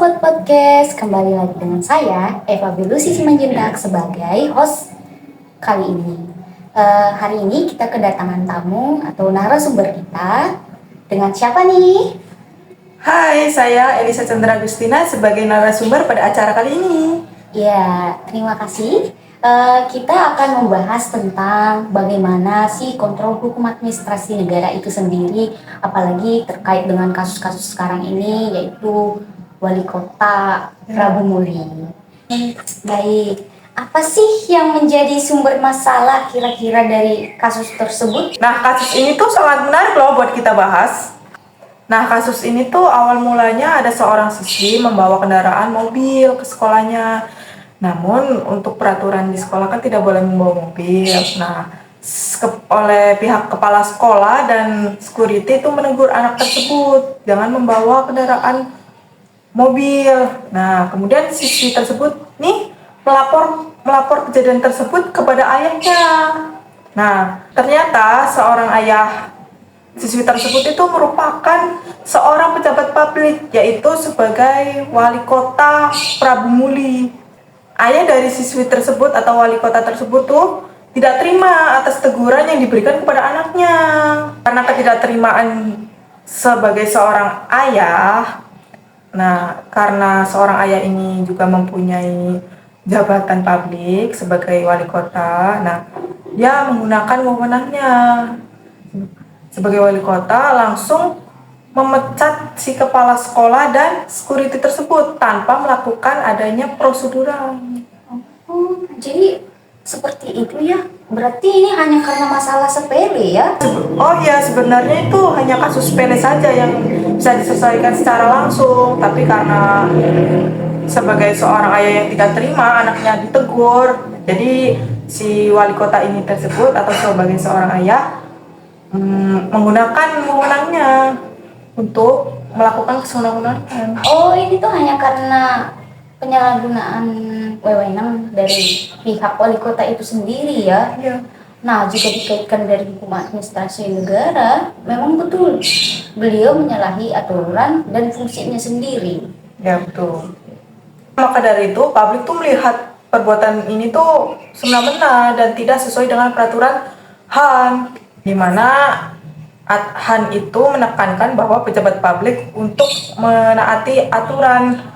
Sobat Podcast, kembali lagi dengan saya, Eva Belusi Simanjuntak sebagai host kali ini. Hari ini kita kedatangan tamu atau narasumber kita dengan siapa nih? Hai, saya Elisa Chandra Agustina sebagai narasumber pada acara kali ini. Ya, terima kasih. Kita akan membahas tentang bagaimana sih kontrol hukum administrasi negara itu sendiri, apalagi terkait dengan kasus-kasus sekarang ini, yaitu wali kota Prabu Muli. Baik, apa sih yang menjadi sumber masalah kira-kira dari kasus tersebut? Nah, kasus ini tuh sangat menarik loh buat kita bahas. Nah, kasus ini tuh awal mulanya ada seorang siswi membawa kendaraan mobil ke sekolahnya. Namun, untuk peraturan di sekolah kan tidak boleh membawa mobil. Nah, oleh pihak kepala sekolah dan security itu menegur anak tersebut, jangan membawa kendaraan mobil. Nah, kemudian siswi tersebut nih melapor kejadian tersebut kepada ayahnya. Nah, ternyata seorang ayah siswi tersebut itu merupakan seorang pejabat publik, yaitu sebagai wali kota Prabu Muli. Ayah dari siswi tersebut atau wali kota tersebut tuh tidak terima atas teguran yang diberikan kepada anaknya. Karena ketidakterimaan sebagai seorang ayah, nah karena seorang ayah ini juga mempunyai jabatan publik sebagai wali kota, nah dia menggunakan wewenangnya sebagai wali kota langsung memecat si kepala sekolah dan security tersebut tanpa melakukan adanya prosedural. Oh, jadi seperti itu ya? Berarti ini hanya karena masalah sepele ya? Oh ya, sebenarnya itu hanya kasus sepele saja yang bisa diselesaikan secara langsung, tapi karena sebagai seorang ayah yang tidak terima anaknya ditegur, jadi si wali kota ini tersebut atau sebagai seorang ayah menggunakan wewenangnya untuk melakukan kesenangan. Oh, ini tuh hanya karena penyalahgunaan wewenang dari pihak wali kota itu sendiri ya? Iya. Nah, jika dikaitkan dari hukum administrasi negara, memang betul beliau menyalahi aturan dan fungsinya sendiri. Ya, betul. Maka dari itu, publik tuh melihat perbuatan ini tuh semena-mena dan tidak sesuai dengan peraturan HAN, di mana HAN itu menekankan bahwa pejabat publik untuk menaati aturan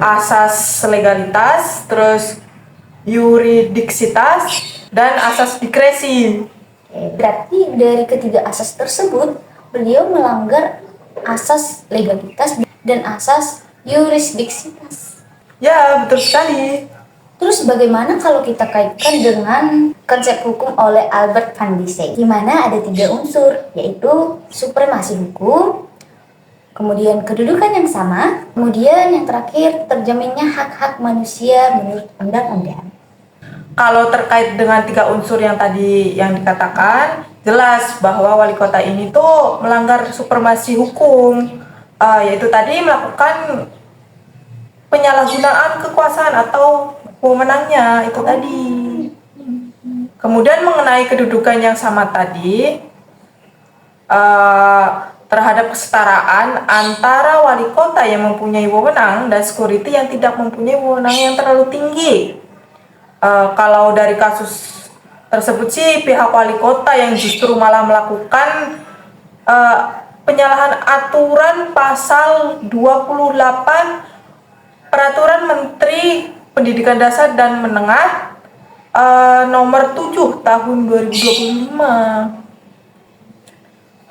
asas legalitas, terus yuridiksitas, dan asas diskresi. Berarti dari ketiga asas tersebut, beliau melanggar asas legalitas dan asas yurisdiksitas. Ya, betul sekali. Terus bagaimana kalau kita kaitkan dengan konsep hukum oleh Albert van Dissek, di mana ada 3 unsur, yaitu supremasi hukum, kemudian kedudukan yang sama, kemudian yang terakhir terjaminnya hak-hak manusia menurut undang-undang. Kalau terkait dengan 3 unsur yang tadi yang dikatakan, jelas bahwa wali kota ini tuh melanggar supremasi hukum, yaitu tadi melakukan penyalahgunaan kekuasaan atau wewenangnya itu tadi. Kemudian mengenai kedudukan yang sama tadi, terhadap kesetaraan antara wali kota yang mempunyai wewenang dan security yang tidak mempunyai wewenang yang terlalu tinggi. Kalau dari kasus tersebut sih pihak wali kota yang justru malah melakukan penyalahan aturan pasal 28 Peraturan Menteri Pendidikan Dasar dan Menengah nomor 7 tahun 2025.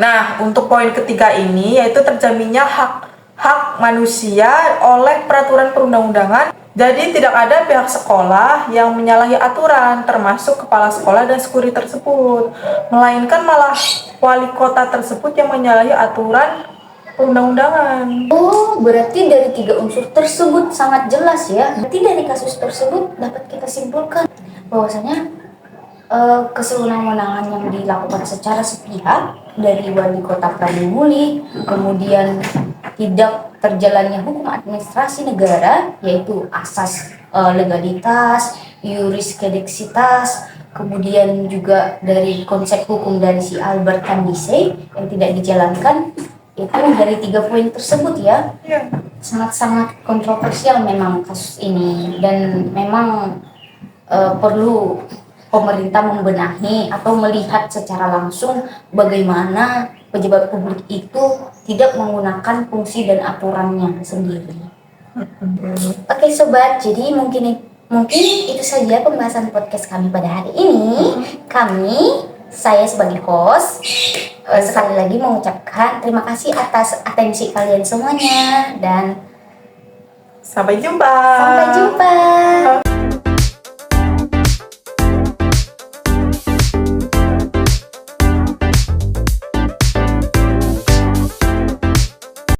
Nah, untuk poin ketiga ini yaitu terjaminnya hak manusia oleh peraturan perundang-undangan. Jadi tidak ada pihak sekolah yang menyalahi aturan, termasuk kepala sekolah dan security tersebut, melainkan malah wali kota tersebut yang menyalahi aturan perundang-undangan. Oh, berarti dari 3 unsur tersebut sangat jelas ya. Berarti dari kasus tersebut dapat kita simpulkan bahwasanya kesewenang-wenangan yang dilakukan secara sepihak dari wali kota Prabu Muli, kemudian tidak terjalannya hukum administrasi negara, yaitu asas legalitas, yurisdiksitas, kemudian juga dari konsep hukum dari si Albert van Dissek yang tidak dijalankan, itu dari 3 poin tersebut ya. sangat-sangat kontroversial memang kasus ini, dan memang perlu pemerintah membenahi atau melihat secara langsung bagaimana pejabat publik itu tidak menggunakan fungsi dan aturannya sendiri. Oke sobat, jadi mungkin itu saja pembahasan podcast kami pada hari ini. Saya sebagai host sekali lagi mengucapkan terima kasih atas atensi kalian semuanya, dan Sampai jumpa. sampai jumpa.